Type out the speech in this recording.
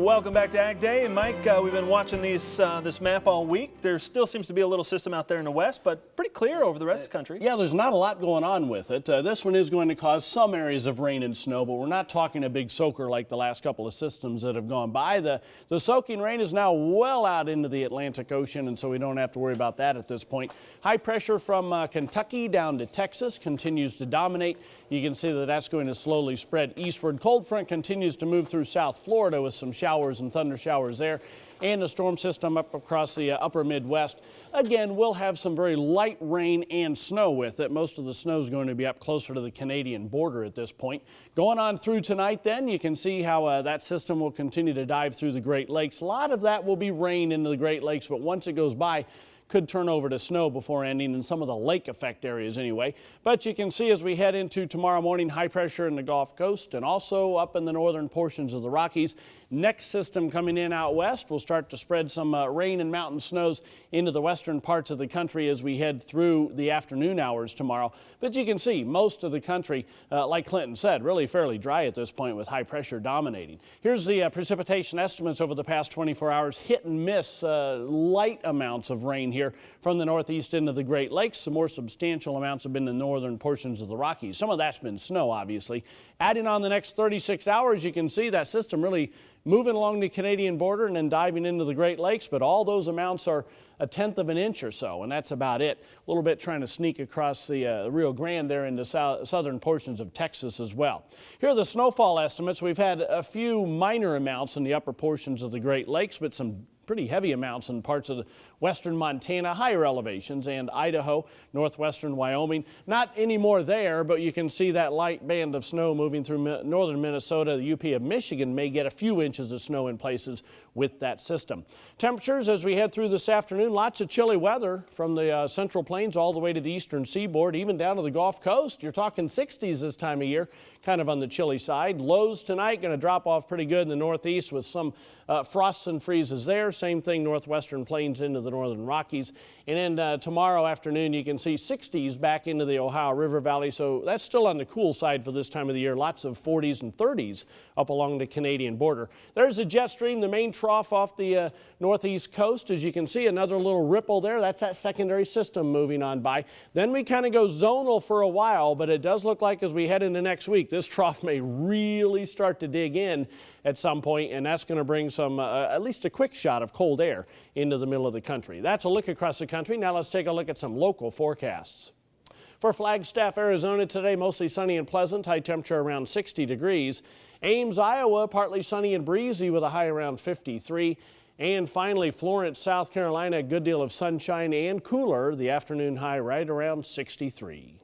Welcome back to Ag Day. And Mike, we've been watching this map all week. There still seems to be a little system out there in the west, but pretty clear over the rest of the country. Yeah, there's not a lot going on with it. This one is going to cause some areas of rain and snow, but we're not talking a big soaker like the last couple of systems that have gone by. The soaking rain is now well out into the Atlantic Ocean, and so we don't have to worry about that at this point. High pressure from Kentucky down to Texas continues to dominate. You can see that that's going to slowly spread eastward. Cold front continues to move through South Florida with some showers and thunder showers there, and a storm system up across the upper Midwest. Again, we'll have some very light rain and snow with it. Most of the snow is going to be up closer to the Canadian border at this point. Going on through tonight then, you can see how that system will continue to dive through the Great Lakes. A lot of that will be rain into the Great Lakes, but once it goes by, could turn over to snow before ending in some of the lake effect areas anyway. But you can see as we head into tomorrow morning, high pressure in the Gulf Coast and also up in the northern portions of the Rockies. Next system coming in out west will start to spread some rain and mountain snows into the western parts of the country as we head through the afternoon hours tomorrow. But you can see most of the country, like Clinton said, really fairly dry at this point with high pressure dominating. Here's the precipitation estimates over the past 24 hours. Hit and miss light amounts of rain here from the northeast into the Great Lakes. Some more substantial amounts have been in the northern portions of the Rockies. Some of that's been snow, obviously. Adding on the next 36 hours, you can see that system really moving along the Canadian border and then diving into the Great Lakes, but all those amounts are a tenth of an inch or so, and that's about it. A little bit trying to sneak across the Rio Grande there into southern portions of Texas as well. Here are the snowfall estimates. We've had a few minor amounts in the upper portions of the Great Lakes, but some pretty heavy amounts in parts of the western Montana, higher elevations, and Idaho, northwestern Wyoming. Not any more there, but you can see that light band of snow moving through northern Minnesota. The UP of Michigan may get a few inches of snow in places with that system. Temperatures as we head through this afternoon, lots of chilly weather from the central plains all the way to the eastern seaboard, even down to the Gulf Coast. You're talking 60s this time of year, kind of on the chilly side. Lows tonight going to drop off pretty good in the northeast with some frosts and freezes there. Same thing northwestern plains into the northern Rockies. And then tomorrow afternoon you can see 60s back into the Ohio River Valley. So that's still on the cool side for this time of the year. Lots of 40s and 30s up along the Canadian border. There's a jet stream, the main trough off the northeast coast. As you can see, another little ripple there. That's that secondary system moving on by. Then we kind of go zonal for a while, but it does look like as we head into next week, this trough may really start to dig in at some point, and that's going to bring some, at least a quick shot of cold air into the middle of the country. That's a look across the country. Now let's take a look at some local forecasts. For Flagstaff, Arizona today, mostly sunny and pleasant, high temperature around 60 degrees. Ames, Iowa, partly sunny and breezy with a high around 53. And finally, Florence, South Carolina, a good deal of sunshine and cooler, the afternoon high right around 63.